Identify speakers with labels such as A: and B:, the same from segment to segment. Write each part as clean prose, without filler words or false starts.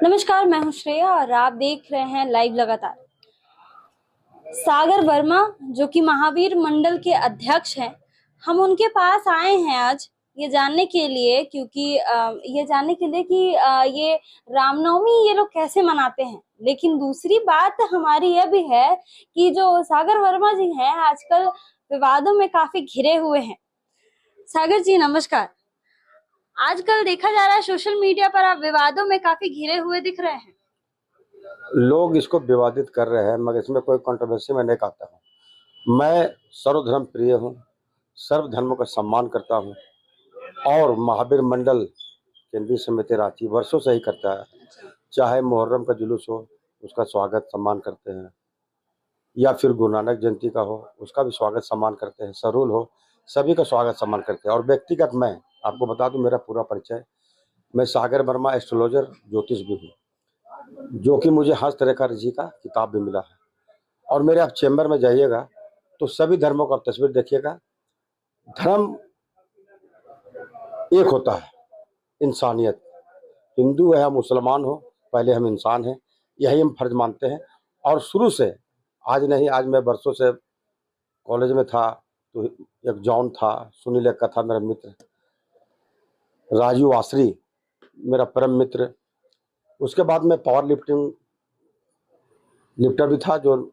A: नमस्कार, मैं हूं श्रेया और आप देख रहे हैं लाइव लगातार। सागर वर्मा जो कि महावीर मंडल के अध्यक्ष हैं, हम उनके पास आए हैं आज ये जानने के लिए कि ये रामनवमी ये लोग कैसे मनाते हैं। लेकिन दूसरी बात हमारी यह भी है कि जो सागर वर्मा जी हैं आजकल विवादों में काफी घिरे हुए हैं। सागर जी नमस्कार। आजकल देखा जा रहा है सोशल मीडिया पर आप विवादों में काफी घिरे हुए दिख रहे हैं।
B: लोग इसको विवादित कर रहे हैं, मगर इसमें कोई कंट्रोवर्सी में नहीं कहता हूँ। मैं सर्वधर्म प्रिय हूँ, सर्व धर्मों का सम्मान करता हूँ और महावीर मंडल केंद्रीय समिति रांची वर्षों से ही करता है। चाहे मुहर्रम का जुलूस हो, उसका स्वागत सम्मान करते हैं, या फिर गुरु नानक जयंती का हो, उसका भी स्वागत सम्मान करते हैं। सरूल हो, सभी का स्वागत सम्मान करते हैं। और व्यक्तिगत मैं आपको बता दूं, मेरा पूरा परिचय, मैं सागर वर्मा एस्ट्रोलॉजर ज्योतिष भी हूँ, जो कि मुझे हस्तरेखा ऋषि का किताब भी मिला है। और मेरे आप चैम्बर में जाइएगा तो सभी धर्मों का तस्वीर देखिएगा। धर्म एक होता है, इंसानियत। हिंदू है, मुसलमान हो, पहले हम इंसान हैं, यही हम फर्ज मानते हैं। और शुरू से, आज नहीं, आज मैं वर्षों से कॉलेज में था तो एक जॉन था, सुनील का था मेरा मित्र, राजू आसरी मेरा परम मित्र। उसके बाद मैं पावर लिफ्टर भी था, जो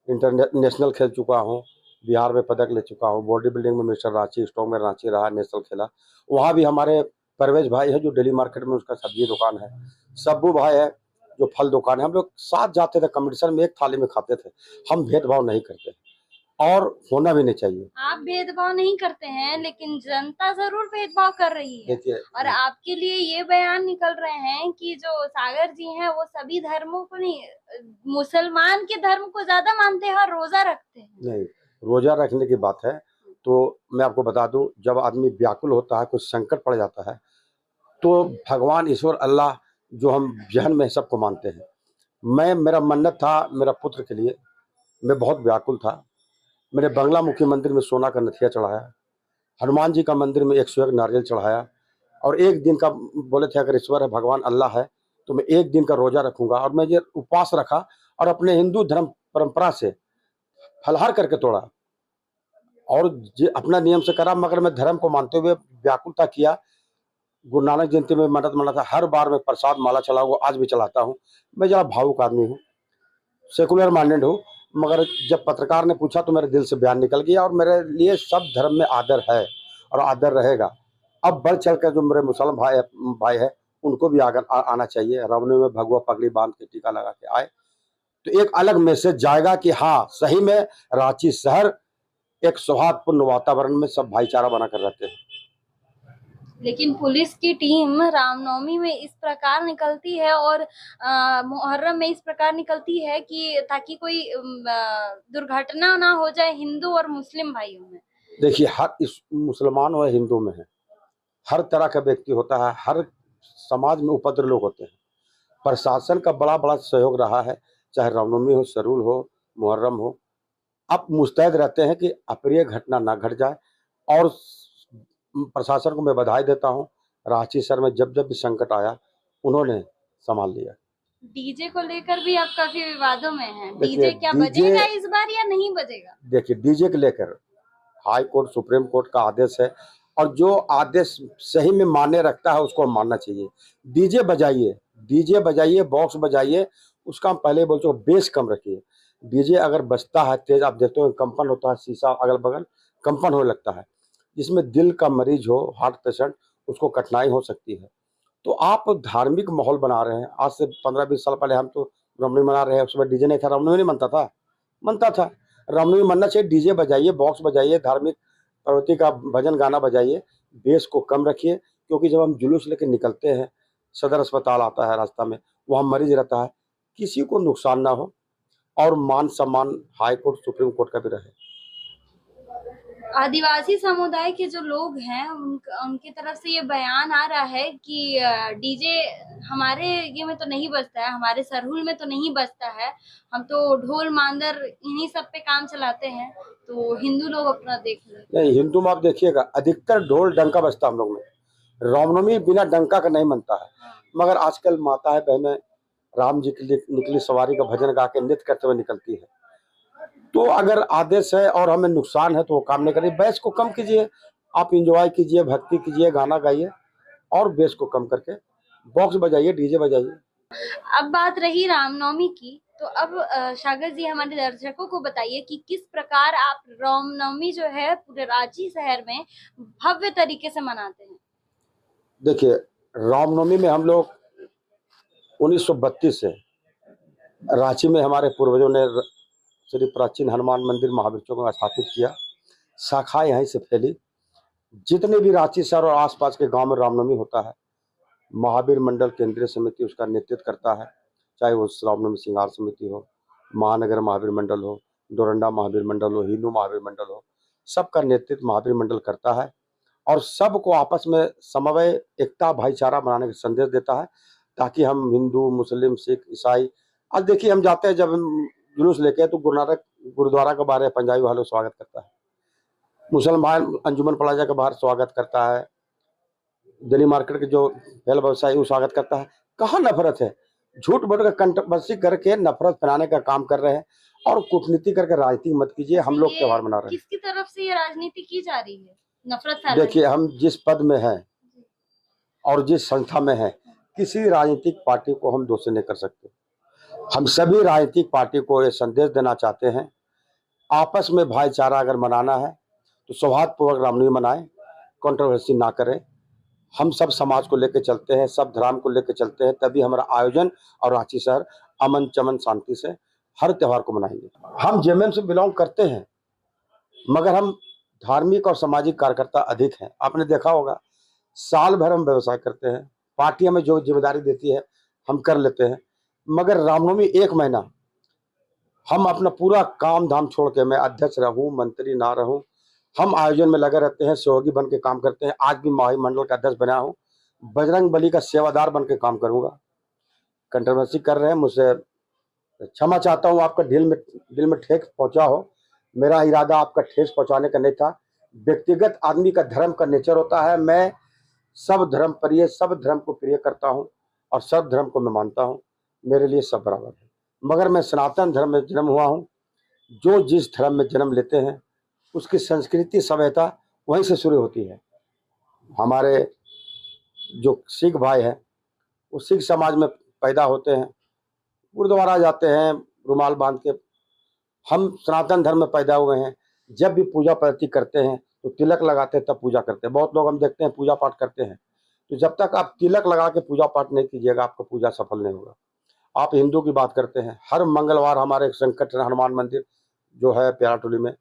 B: इंटरनेशनल खेल चुका हूँ, बिहार में पदक ले चुका हूँ। बॉडी बिल्डिंग में मिस्टर रांची, स्ट्रॉन्ग में रांची रहा, नेशनल खेला। वहाँ भी हमारे परवेज भाई है जो डेली मार्केट में उसका सब्जी दुकान है, सब्बू भाई है जो फल दुकान है। हम लोग साथ जाते थे, कंपटीशन में एक थाली में खाते थे। हम भेदभाव नहीं करते और होना भी नहीं चाहिए।
A: आप भेदभाव नहीं करते हैं, लेकिन जनता जरूर भेदभाव कर रही है। और आपके लिए ये बयान निकल रहे हैं कि जो सागर जी हैं वो सभी धर्मों को नहीं, मुसलमान के धर्म को ज्यादा मानते हैं और रोजा रखते हैं।
B: नहीं, रोजा रखने की बात है तो मैं आपको बता दूं, जब आदमी व्याकुल होता है, कुछ संकट पड़ जाता है, तो भगवान ईश्वर अल्लाह जो हम जहन में सबको मानते हैं। मेरा मन्नत था मेरा पुत्र के लिए, मैं बहुत व्याकुल था। मैंने बंगला मुखी मंदिर में सोना का नथिया चढ़ाया, हनुमान जी का मंदिर में 101 नारियल चढ़ाया, और एक दिन का बोले थे अगर ईश्वर है, भगवान अल्लाह है, तो मैं एक दिन का रोजा रखूंगा। और मैं ये उपवास रखा और अपने हिंदू धर्म परंपरा से फलाहार करके तोड़ा और अपना नियम से करा, मगर मैं धर्म को मानते हुए व्याकुलता किया। गुरु नानक जयंती में मन्नत माना था, हर बार मैं प्रसाद माला चलाऊंगा, आज भी चलाता हूँ। मैं जरा भावुक आदमी हूँ, सेकुलर माइंडेड हूँ, मगर जब पत्रकार ने पूछा तो मेरे दिल से बयान निकल गया। और मेरे लिए सब धर्म में आदर है और आदर रहेगा। अब बढ़ चढ़ कर जो मेरे मुसलमान भाई है उनको भी आगे आना चाहिए। रामनवमी में भगवा पगड़ी बांध के टीका लगा के आए तो एक अलग मैसेज जाएगा कि हाँ, सही में रांची शहर एक सौहार्दपूर्ण वातावरण में सब भाईचारा बनाकर रहते हैं।
A: लेकिन पुलिस की टीम रामनवमी में इस प्रकार निकलती है और मुहर्रम में इस प्रकार निकलती है कि ताकि कोई दुर्घटना ना हो जाए हिंदू और मुस्लिम भाइयों में।
B: देखिए, हर इस मुसलमान और हिंदू में है, हर तरह का व्यक्ति होता है, हर समाज में उपद्रव लोग होते हैं। प्रशासन का बड़ा बड़ा सहयोग रहा है, चाहे रामनवमी हो, सरूल हो, मुहर्रम हो। अब मुस्तैद रहते हैं कि अप्रिय घटना ना घट जाए। और प्रशासन को मैं बधाई देता हूं, रांची शहर में जब जब भी संकट आया उन्होंने संभाल लिया।
A: डीजे को लेकर भी आप काफी विवादों में हैं। डीजे क्या बजेगा इस बार या नहीं बजेगा?
B: देखिए, डीजे को लेकर हाई कोर्ट, सुप्रीम कोर्ट का आदेश है और जो आदेश सही में मान्य रखता है उसको मानना चाहिए। डीजे बजाइए, बॉक्स बजाइए, उसका हम पहले बोल चुके, बेस कम रखिए। डीजे अगर बजता है तेज, आप देखते हो कंपन होता है, शीशा अगल बगल कंपन होने लगता है। जिसमें दिल का मरीज हो, हार्ट पेशेंट, उसको कठिनाई हो सकती है। तो आप धार्मिक माहौल बना रहे हैं। आज से 15-20 साल पहले हम तो रामनवमी मना रहे हैं, उस समय डीजे नहीं था, रामनवमी नहीं मनता था। रामनवमी मनना चाहिए, डीजे बजाइए, बॉक्स बजाइए, धार्मिक प्रवृत्ति का भजन गाना बजाइए, बेस को कम रखिए। क्योंकि जब हम जुलूस लेकर निकलते हैं, सदर अस्पताल आता है रास्ता में, वहाँ मरीज रहता है, किसी को नुकसान ना हो और मान सम्मान हाई कोर्ट, सुप्रीम कोर्ट का भी रहे।
A: आदिवासी समुदाय के जो लोग हैं उनकी तरफ से ये बयान आ रहा है कि डीजे हमारे ये में तो नहीं बजता है, हमारे सरहुल में तो नहीं बजता है, हम तो ढोल मांदर इन्हीं सब पे काम चलाते हैं, तो हिंदू लोग अपना देख लें।
B: नहीं, हिंदू में आप देखिएगा अधिकतर ढोल डंका बजता हम लोग में। रामनवमी बिना डंका का नहीं मनता है। मगर आजकल माताएं बहनें राम जी के लिए निकली सवारी का भजन गा के नृत्य करते हुए निकलती है। तो अगर आदेश है और हमें नुकसान है तो वो काम नहीं करिए, बेस को कम कीजिए, आप इंजॉय कीजिए, भक्ति कीजिए, गाना गाइए और बेस को कम करके बॉक्स बजाइए, डीजे बजाइए।
A: अब बात रही रामनवमी की, तो अब सागर जी हमारे दर्शकों को बताइए कि किस प्रकार आप रामनवमी जो है पूरे रांची शहर में भव्य तरीके से मनाते हैं।
B: देखिए, रामनवमी में हम लोग 1932 से रांची में हमारे पूर्वजों ने श्री प्राचीन हनुमान मंदिर महावीर चौक में स्थापित किया। शाखा यहीं से फैली। जितने भी रांची शहर और आसपास के गांव में रामनवमी होता है, महावीर मंडल केंद्रीय समिति उसका नेतृत्व करता है। चाहे वो रामनवमी श्रृंगार समिति हो, महानगर महावीर मंडल हो, डोरंडा महावीर मंडल हो, हिंदू महावीर मंडल हो, सबका नेतृत्व महावीर मंडल करता है और सबको आपस में समन्वय, एकता, भाईचारा बनाने का संदेश देता है, ताकि हम हिंदू, मुस्लिम, सिख, ईसाई, आज देखिए हम जाते हैं जब हम जुलूस लेके तो गुरुद्वारा के बाहर पंजाबी वालों स्वागत करता है, मुसलमान अंजुमन प्लाजा के बाहर स्वागत करता है, दिल्ली मार्केट के जो फल व्यवसायी वो स्वागत करता है। कहाँ नफरत है? झूठ बोल कर कंट्रोवर्सी करके नफरत फैलाने का काम कर रहे हैं और कूटनीति करके राजनीति मत कीजिए। हम लोग त्योहार मना रहे हैं।
A: किसकी तरफ से ये राजनीति की जा रही है, नफरत फैलाने?
B: देखिए, हम जिस पद में हैं और जिस संस्था में हैं, किसी राजनीतिक पार्टी को हम दोषी नहीं कर सकते। हम सभी राजनीतिक पार्टी को ये संदेश देना चाहते हैं, आपस में भाईचारा अगर मनाना है तो सौहार्दपूर्वक रामनवमी मनाएं, कंट्रोवर्सी ना करें। हम सब समाज को लेकर चलते हैं, सब धर्म को लेकर चलते हैं, तभी हमारा आयोजन और रांची शहर अमन चमन शांति से हर त्योहार को मनाएंगे। हम जेएमएम से बिलोंग करते हैं, मगर हम धार्मिक और सामाजिक कार्यकर्ता अधिक हैं। आपने देखा होगा, साल भर हम व्यवसाय करते हैं, पार्टी हमें जो जिम्मेदारी देती है हम कर लेते हैं, मगर रामनवमी 1 महीना हम अपना पूरा काम धाम छोड़ के, मैं अध्यक्ष रहूं, मंत्री ना रहूं, हम आयोजन में लगे रहते हैं, सहयोगी बन के काम करते हैं। आज भी महामंडल का अध्यक्ष बना हूं, बजरंग बली का सेवादार बन के काम करूंगा। कंट्रोवर्सी कर रहे हैं, मुझसे क्षमा चाहता हूं, आपका दिल में ठेस पहुंचा हो। मेरा इरादा आपका ठेस पहुंचाने का नहीं था। व्यक्तिगत आदमी का धर्म का नेचर होता है। मैं सब धर्म प्रिय, सब धर्म को प्रिय करता हूं और सब धर्म को मैं मानता हूं। मेरे लिए सब बराबर है, मगर मैं सनातन धर्म में जन्म हुआ हूं। जो जिस धर्म में जन्म लेते हैं उसकी संस्कृति सभ्यता वहीं से शुरू होती है। हमारे जो सिख भाई हैं वो सिख समाज में पैदा होते हैं, गुरुद्वारा जाते हैं रुमाल बांध के। हम सनातन धर्म में पैदा हुए हैं। जब भी पूजा पाठ करते हैं तो तिलक लगाते हैं, तब पूजा करते हैं। बहुत लोग हम देखते हैं पूजा पाठ करते हैं, तो जब तक आप तिलक लगा के पूजा पाठ नहीं कीजिएगा आपका पूजा सफल नहीं होगा। आप हिंदू की बात करते हैं, हर मंगलवार हमारे संकट हनुमान मंदिर जो है प्यारा टोली में,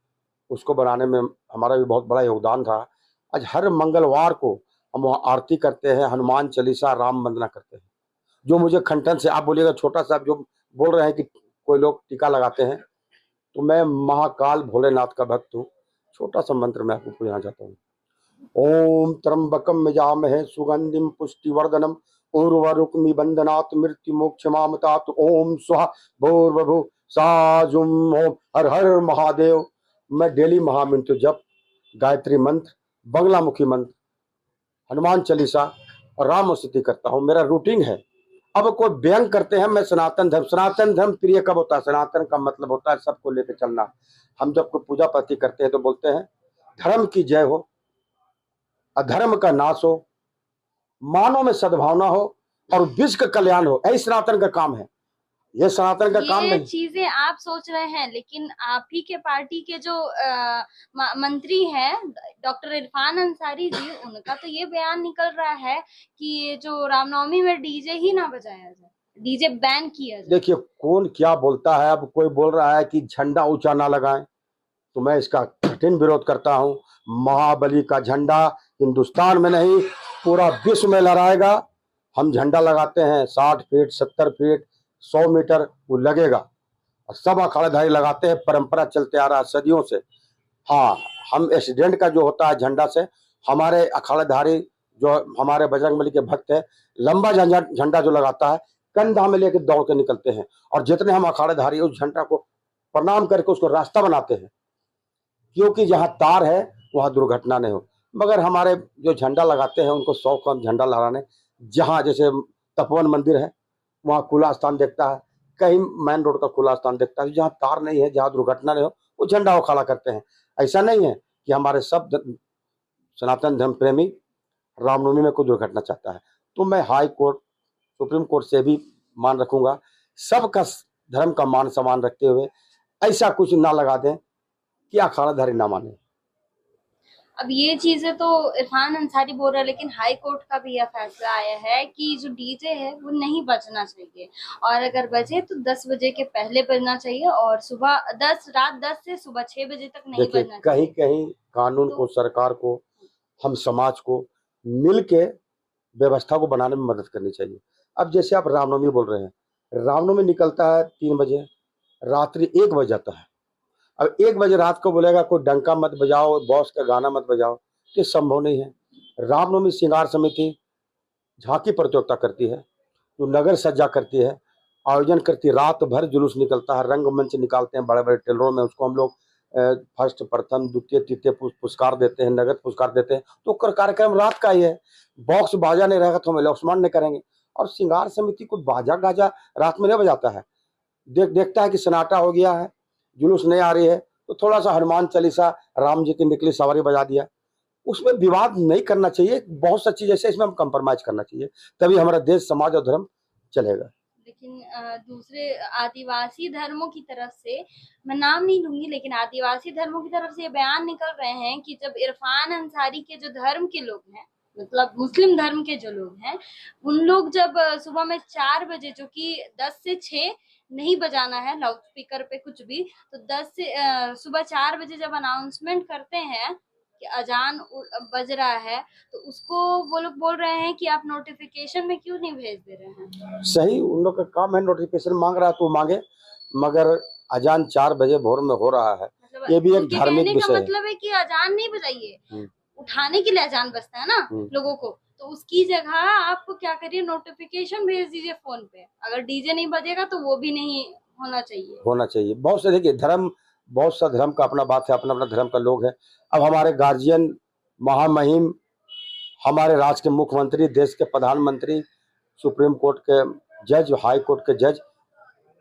B: उसको बनाने में हमारा भी बहुत बड़ा योगदान था। आज हर मंगलवार को हम वहाँ आरती करते हैं, हनुमान चालीसा, राम वंदना करते हैं। जो मुझे खंडन से आप बोलिएगा, छोटा सा जो बोल रहे हैं कि कोई लोग टीका लगाते हैं, तो मैं महाकाल भोलेनाथ का भक्त हूँ। छोटा सा मंत्र मैं आपको पूछना चाहता हूँ। ओम त्र्यंबकम यजामहे सुगंधिम पुष्टिवर्धनम उर्वरुक्मि बंधनात् मृत्यु मोक्षमामतात। ओम स्वाहा भूर्भुवः साजुम ओम। हर हर महादेव। मैं डेली महामंत्र जप, गायत्री मंत्र, बंगलामुखी मंत्र, हनुमान चालीसा और राम स्तुति करता हूँ। मेरा रूटीन है। अब कोई व्यंग करते हैं मैं सनातन धर्म प्रिय कब होता है? सनातन का मतलब होता है सबको लेकर चलना। हम जब कोई पूजा पाठी करते हैं तो बोलते हैं धर्म की जय हो, अधर्म का नाश हो, मानव में सद्भावना हो और विश्व का कल्याण हो। यही सनातन का काम है। ये सनातन का काम नहीं।
A: चीजें आप सोच रहे हैं, लेकिन आप ही के पार्टी के जो मंत्री हैं डॉक्टर इरफान अंसारी जी, उनका तो ये बयान निकल रहा है कि ये जो रामनवमी में डीजे ही ना बजाया जाए, डीजे बैन किया जाए।
B: देखिए कौन क्या बोलता है। अब कोई बोल रहा है कि झंडा ऊंचा ना लगाएं, तो मैं इसका कठिन विरोध करता हूं। महाबली का झंडा हिंदुस्तान में नहीं पूरा विश्व में लहराएगा। हम झंडा लगाते हैं 60 फीट, 70 फीट, 100 मीटर वो लगेगा और सब अखाड़ेधारी लगाते हैं। परंपरा चलते आ रहा है सदियों से। हाँ, हम एक्सीडेंट का जो होता है झंडा से, हमारे अखाड़ेधारी जो हमारे बजरंगबली के भक्त है, लंबा झंडा जो लगाता है कंधा में लेकर दौड़ के निकलते हैं और जितने हम अखाड़ेधारी उस झंडा को प्रणाम करके उसको रास्ता बनाते हैं, क्योंकि जहाँ तार है वहाँ दुर्घटना नहीं हो। मगर हमारे जो झंडा लगाते हैं उनको 100 कम झंडा लगाने, जहाँ जैसे तपोवन मंदिर है, वहाँ खुला स्थान देखता है, कहीं मेन रोड का खुला स्थान देखता है, जहाँ तार नहीं है, जहाँ दुर्घटना नहीं हो, वो झंडा वो खड़ा करते हैं। ऐसा नहीं है कि हमारे सब सनातन धर्म प्रेमी रामनवमी में कोई दुर्घटना चाहता है। तो मैं हाई कोर्ट, सुप्रीम कोर्ट से भी मान रखूंगा, सबका धर्म का मान सम्मान रखते हुए ऐसा कुछ ना लगा दें कि अखाड़ाधारी ना माने।
A: अब ये चीजें तो इरफान अंसारी बोल रहा है, लेकिन हाई कोर्ट का भी यह फैसला आया है कि जो डीजे है वो नहीं बजना चाहिए, और अगर बजे तो 10 बजे के पहले बजना चाहिए, और रात 10 से सुबह 6 बजे तक नहीं
B: देखिए,
A: बजना चाहिए।
B: कहीं कहीं कानून को, सरकार को, हम समाज को मिल के व्यवस्था को बनाने में मदद करनी चाहिए। अब जैसे आप रामनवमी बोल रहे हैं, रामनवमी निकलता है 3 बजे, रात्रि 1 बज जाता है। अब 1 बजे रात को बोलेगा कोई डंका मत बजाओ, बॉस का गाना मत बजाओ, ये संभव नहीं है। रामनवमी श्रृंगार समिति झांकी प्रतियोगिता करती है, जो नगर सज्जा करती है, आयोजन करती है, रात भर जुलूस निकलता है, रंगमंच निकालते हैं बड़े बड़े टेलरों में, उसको हम लोग फर्स्ट, प्रथम, द्वितीय, तृतीय पुरस्कार देते हैं, नगद पुरस्कार देते हैं। तो कार्यक्रम रात का ही है, बॉक्स बाजा नहीं रहेगा तो हम लक्ष्मण नहीं करेंगे। और श्रृंगार समिति को बाजा गाजा रात में नहीं बजाता है, देखता है कि सन्नाटा हो गया है, जुलूस नहीं आ रही है, तो थोड़ा सा हनुमान चालीसा, राम जी की निकली सवारी बजा दिया। उसमें विवाद नहीं करना चाहिए, बहुत सी चीज ऐसे इसमें हम कंप्रोमाइज करना चाहिए, तभी हमारा देश, समाज और धर्म चलेगा।
A: लेकिन दूसरे आदिवासी धर्मों की तरफ से, मैं नाम नहीं लूंगी, लेकिन आदिवासी धर्मों की तरफ से ये बयान निकल रहे हैं कि जब इरफान अंसारी के जो धर्म के लोग हैं, मतलब मुस्लिम धर्म के जो लोग हैं, उन लोग जब सुबह में 4 बजे, जो कि 10 से 6 नहीं बजाना है लाउड स्पीकर पे कुछ भी, तो 10 से सुबह 4 बजे जब अनाउंसमेंट करते हैं कि अजान बज रहा है, तो उसको वो लोग बोल रहे हैं कि आप नोटिफिकेशन में क्यों नहीं भेज दे रहे हैं।
B: सही, उन लोग का काम है, नोटिफिकेशन मांग रहा है तो मांगे, मगर अजान 4 बजे भोर में हो रहा है,
A: मतलब
B: ये भी एक
A: उनके
B: धार्मिक
A: कहने का
B: विषय है।
A: मतलब है कि अजान नहीं बजाइए, उठाने के लिए अजान बजता है ना लोगों को, तो उसकी जगह आप क्या करिए, नोटिफिकेशन भेज दीजिए फोन पे। अगर डीजे नहीं बजेगा तो वो भी नहीं होना चाहिए।
B: बहुत से, देखिए धर्म, बहुत सा धर्म का अपना बात है, अपना अपना धर्म का लोग है। अब हमारे गार्जियन, महामहिम, हमारे राज्य के मुख्यमंत्री, देश के प्रधानमंत्री, सुप्रीम कोर्ट के जज, हाई कोर्ट के जज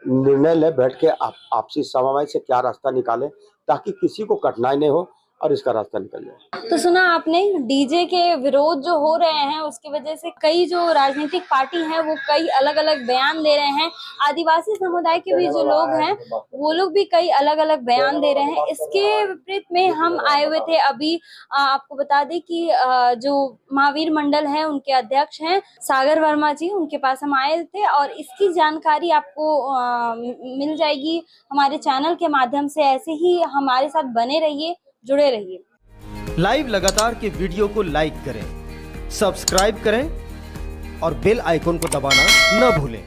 B: निर्णय ले, बैठ के आपसी समन्वय से क्या रास्ता निकाले ताकि किसी को कठिनाई नहीं हो और इसका रास्ता निकल जाए।
A: तो सुना आपने, डीजे के विरोध जो हो रहे हैं उसकी वजह से कई जो राजनीतिक पार्टी हैं वो कई अलग अलग बयान दे रहे हैं। आदिवासी समुदाय के भी जो लोग हैं वो लोग भी कई अलग अलग बयान दे रहे हैं। इसके विपरीत में हम आए हुए थे अभी, आपको बता दें कि जो महावीर मंडल है उनके अध्यक्ष हैं सागर वर्मा जी, उनके पास हम आए थे, और इसकी जानकारी आपको मिल जाएगी हमारे चैनल के माध्यम से। ऐसे ही हमारे साथ बने रहिए, जुड़े रहिए।
C: लाइव लगातार के वीडियो को लाइक करें, सब्सक्राइब करें और बेल आइकन को दबाना न भूलें।